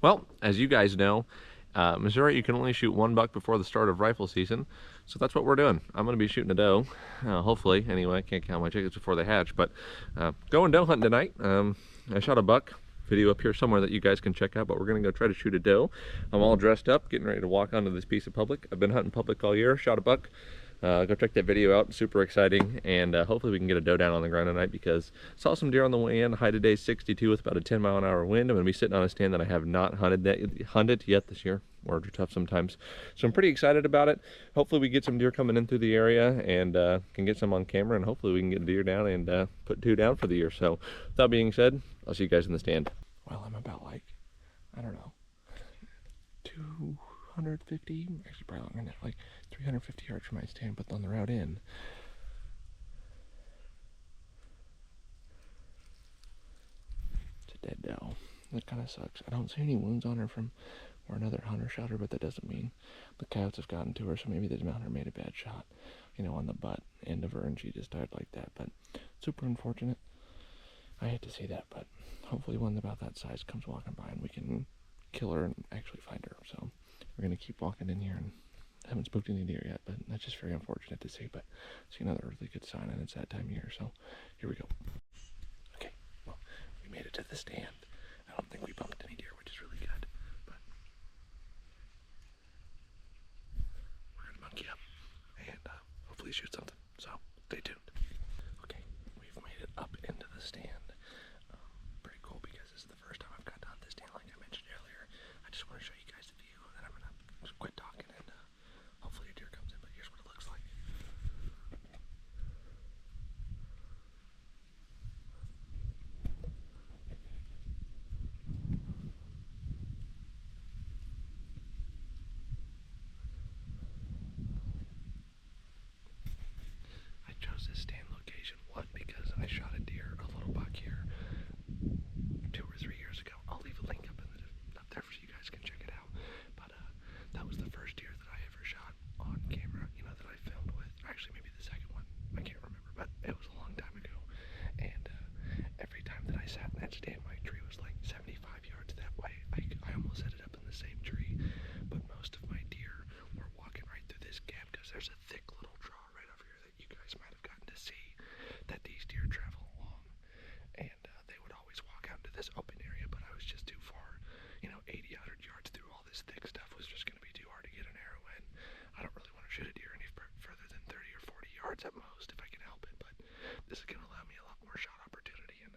Well, as you guys know, Missouri, you can only shoot one buck before the start of rifle season, so that's what we're doing. I'm going to be shooting a doe, hopefully. Anyway, I can't count my chickens before they hatch, but going doe hunting tonight. I shot a buck. Video up here somewhere that you guys can check out, but we're going to go try to shoot a doe. I'm all dressed up, getting ready to walk onto this piece of public. I've been hunting public all year, shot a buck. Go check that video out, super exciting, and hopefully we can get a doe down on the ground tonight because saw some deer on the way in. High today 62 with about a 10-mile-an-hour wind. I'm going to be sitting on a stand that I have not hunted yet this year. Words are tough sometimes. So I'm pretty excited about it. Hopefully we get some deer coming in through the area and can get some on camera, and hopefully we can get a deer down and put 2 down for the year. So with that being said, I'll see you guys in the stand. Well, I'm about like, I don't know, 250, actually probably longer than that, like 350 yards from my stand, but on the route in. It's a dead doe. That kind of sucks. I don't see any wounds on her from where another hunter shot her, but that doesn't mean the coyotes have gotten to her, so maybe the hunter made a bad shot, you know, on the butt end of her, and she just died like that. But super unfortunate. I hate to see that, but hopefully one about that size comes walking by and we can kill her and actually find her. So we're going to keep walking in here, and I haven't spooked any deer yet, but that's just very unfortunate to see. But see another really good sign, and it's that time of year. So here we go. Okay, well, we made it to the stand. I don't think we bumped any deer, which is really good. But we're going to monkey up and hopefully shoot something. So stay tuned. Okay, we've made it up into the stand. Pretty cool because this is the first time I've got to hunt this stand, like I mentioned earlier. I just want to show you guys the view, and then I'm going to just quit talking and hopefully a deer comes in, but here's what it looks like. I chose this stand location, one, because I shot a deer, a little buck here 2 or 3 years ago. I'll leave a link up there so you guys can check it out. But that was the first deer that I ever shot on camera, you know, that I filmed with. Actually, maybe the second one. I can't remember, but it was a long time ago. And every time that I sat in that stand, my tree was like 75 yards that way. I almost ended up in the same tree, but most of my deer were walking right through this gap because there's a thick little draw right over here that you guys might have gotten to see that these deer travel along. And they would always walk out into this open area, but I was just too far. You know, 80, 100 yards through all this thick stuff was just going to be too hard to get an arrow in. I don't really want to shoot a deer any further than 30 or 40 yards at most if I can help it, but this is going to allow me a lot more shot opportunity, and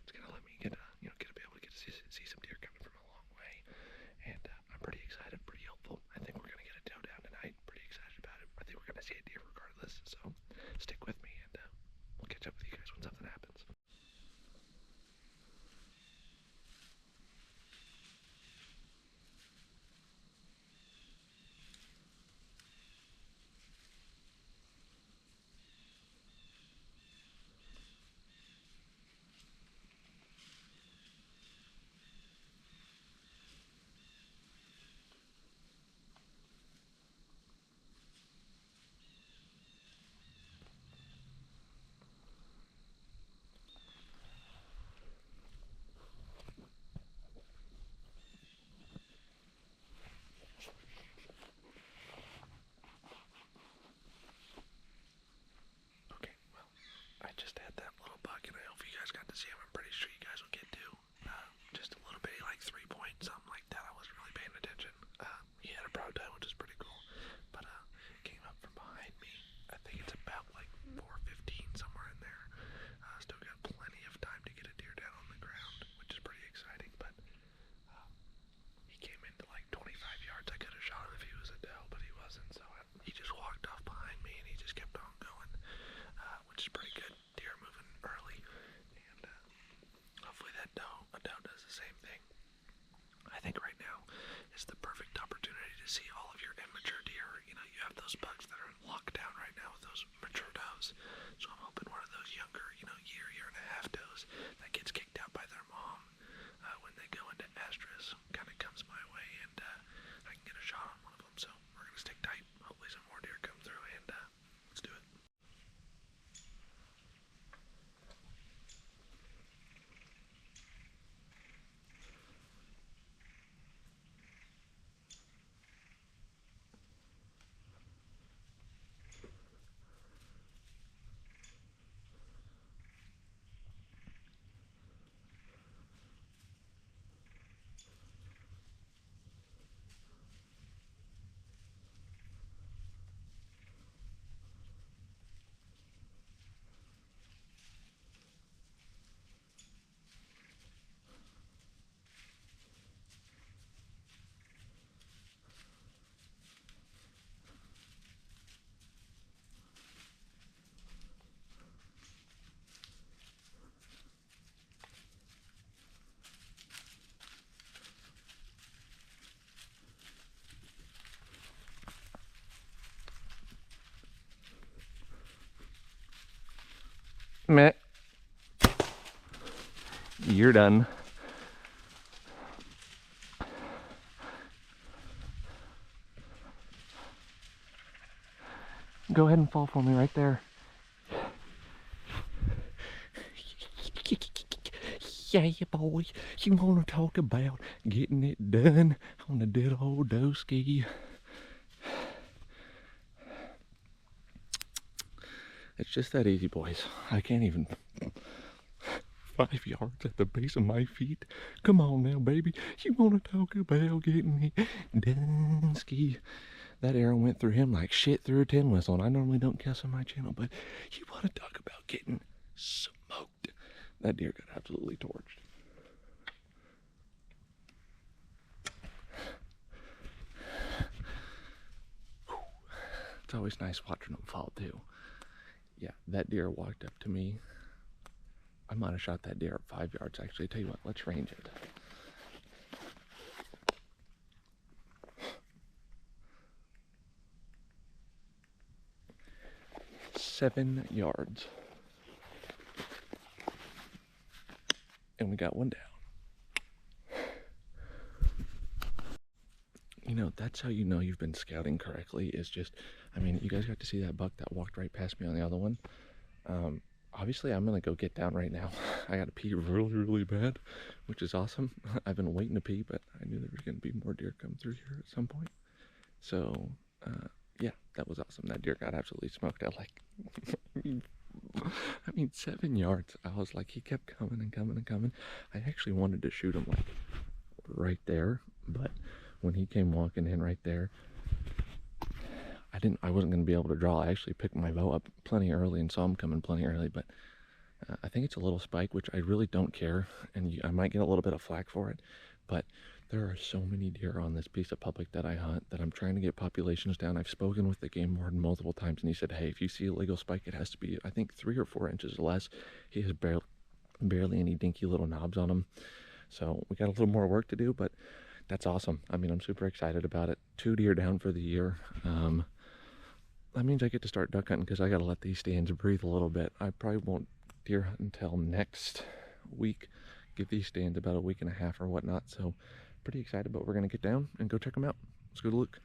it's going to let me get, be able to get to see some deer coming from a long way. And I'm pretty excited, pretty hopeful. I think we're going to get a doe down tonight. Pretty excited about it. I think we're going to see a deer regardless, so stick with me, and we'll catch up with you guys when something happens. Okay, well, I just had that little buck, and I hope you guys got to see him. I'm pretty sure you guys will get to. Just a little bitty, like 3-point, something like that. I wasn't really paying attention. He had a brow tine, which is pretty cool. But came up from behind me. I think it's about like 4:15, somewhere in there. Still got plenty of time to get a deer down on the ground, which is pretty exciting. But he came into like 25 yards. I could have shot him if he was a doe, but he wasn't. So he just walked off behind me, and he just kept on going, which is pretty good. Deer moving early, and hopefully a doe does the same thing. I think right now is the perfect opportunity to see all of your immature deer. You know, you have those bucks that are in lockdown right now with those mature does. So I'm hoping one of those younger, year and a half does that gets kicked out by their mom when they go into estrus kind of comes my way, and I can get a shot on one of them. So we're going to stick tight. Hopefully some more deer come through, and let's do it. Meh. You're done. Go ahead and fall for me right there. Yeah, boy, you want to talk about getting it done on the good old doski. It's just that easy, boys. I can't even. 5 yards at the base of my feet. Come on now, baby. You want to talk about getting it done, ski? That arrow went through him like shit through a tin whistle, and I normally don't cuss on my channel, but you want to talk about getting smoked. That deer got absolutely torched. It's always nice watching them fall too. Yeah, that deer walked up to me. I might have shot that deer at 5 yards actually. Tell you what, let's range it. Seven yards. And we got one down. You know, that's how you know you've been scouting correctly, is just, I mean, you guys got to see that buck that walked right past me on the other one. Obviously, I'm gonna go get down right now. I gotta pee really, really bad, which is awesome. I've been waiting to pee, but I knew there was gonna be more deer come through here at some point. So, yeah, that was awesome. That deer got absolutely smoked. I like, I mean, 7 yards. I was like, he kept coming and coming and coming. I actually wanted to shoot him like right there, but when he came walking in right there, I wasn't going to be able to draw. I actually picked my bow up plenty early and saw him coming plenty early, but I think it's a little spike, which I really don't care, and I might get a little bit of flack for it, but there are so many deer on this piece of public that I hunt that I'm trying to get populations down. I've spoken with the game warden multiple times, and he said, hey, if you see a legal spike, it has to be, I think, 3 or 4 inches or less. He has barely any dinky little knobs on him, so we got a little more work to do, but that's awesome. I mean, I'm super excited about it. 2 deer down for the year. That means I get to start duck hunting because I got to let these stands breathe a little bit. I probably won't deer hunt until next week. Give these stands about a week and a half or whatnot. So pretty excited, but we're going to get down and go check them out. Let's go to look.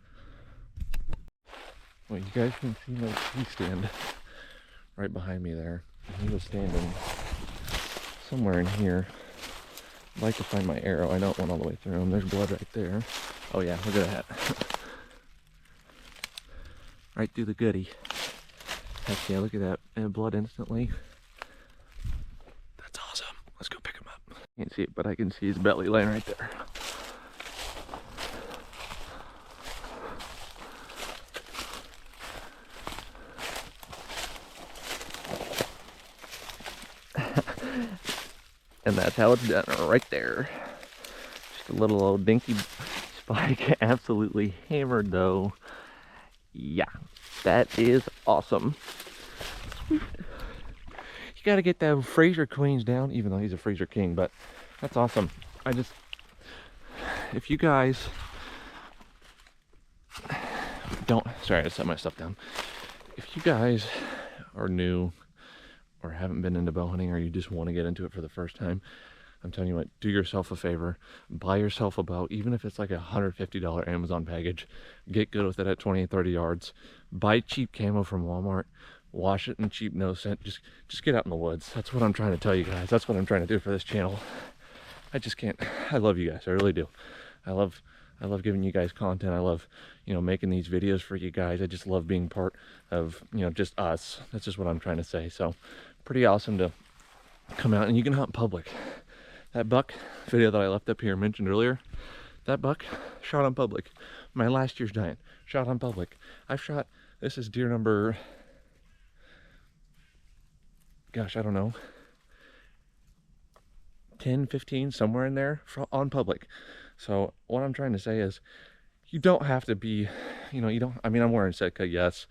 Well, you guys can see my tree stand right behind me there. He was standing somewhere in here. I'd like to find my arrow. I know it went all the way through him. There's blood right there. Oh yeah, look at that. Right through the goodie. Heck yeah, look at that. And blood instantly. That's awesome. Let's go pick him up. Can't see it, but I can see his belly laying right there. And that's how it's done right there. Just a little old dinky spike. Absolutely hammered though. Yeah, that is awesome. Sweet. You gotta get those Fraser queens down, even though he's a Fraser king, but that's awesome. If you guys don't, sorry, I set my stuff down. If you guys are new or haven't been into bow hunting, or you just want to get into it for the first time, I'm telling you what, do yourself a favor. Buy yourself a bow, even if it's like a $150 Amazon package. Get good with it at 20 and 30 yards. Buy cheap camo from Walmart. Wash it in cheap no scent. Just get out in the woods. That's what I'm trying to tell you guys. That's what I'm trying to do for this channel. I just can't. I love you guys. I really do. I love giving you guys content. I love, you know, making these videos for you guys. I just love being part of, you know, just us. That's just what I'm trying to say. So pretty awesome to come out, and you can hunt public. That buck video that I left up here mentioned earlier, that buck shot on public. My last year's giant shot on public. I've shot, this is deer number, gosh, I don't know, 10, 15, somewhere in there on public. So what I'm trying to say is, you don't have to be, you know, you don't, I mean, I'm wearing Sitka, yes.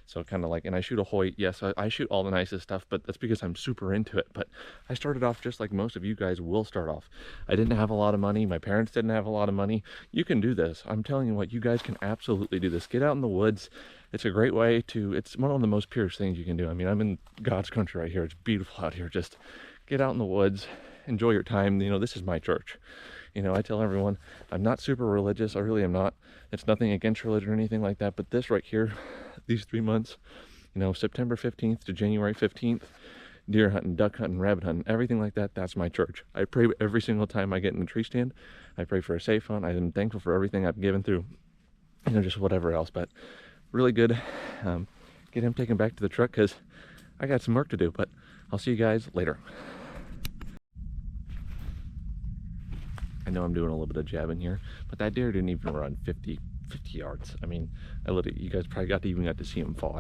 So kind of like, and I shoot a Hoyt. Yes, I shoot all the nicest stuff, but that's because I'm super into it. But I started off just like most of you guys will start off. I didn't have a lot of money. My parents didn't have a lot of money. You can do this. I'm telling you what, you guys can absolutely do this. Get out in the woods. It's a great way to, it's one of the most purest things you can do. I mean, I'm in God's country right here. It's beautiful out here. Just get out in the woods, enjoy your time. You know, this is my church. You know, I tell everyone I'm not super religious. I really am not. It's nothing against religion or anything like that. But this right here, these 3 months, you know, September 15th to January 15th, deer hunting, duck hunting, rabbit hunting, everything like that, that's my church. I pray every single time I get in the tree stand. I pray for a safe hunt. I am thankful for everything I've given through, you know, just whatever else. But really good. Get him taken back to the truck because I got some work to do. But I'll see you guys later. I know I'm doing a little bit of jabbing here, but that deer didn't even run 50 yards. I mean, you guys probably even got to see him fall.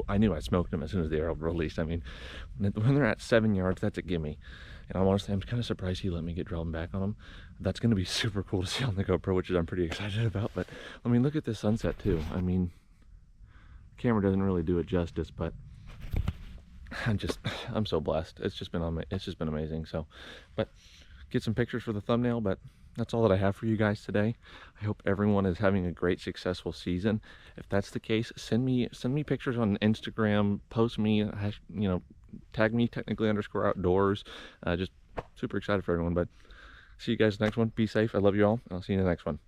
I knew I smoked him as soon as they were released. I mean, when they're at 7 yards, that's a gimme. And I'm kind of surprised he let me get drawing back on him. That's going to be super cool to see on the GoPro, which I'm pretty excited about. But I mean, look at this sunset too. I mean, the camera doesn't really do it justice, but I'm so blessed. It's just been amazing. So, but get some pictures for the thumbnail, but that's all that I have for you guys today. I hope everyone is having a great, successful season. If that's the case, send me pictures on Instagram, post me, you know, tag me technically_outdoors. Just super excited for everyone. But see you guys next one. Be safe. I love you all. I'll see you in the next one.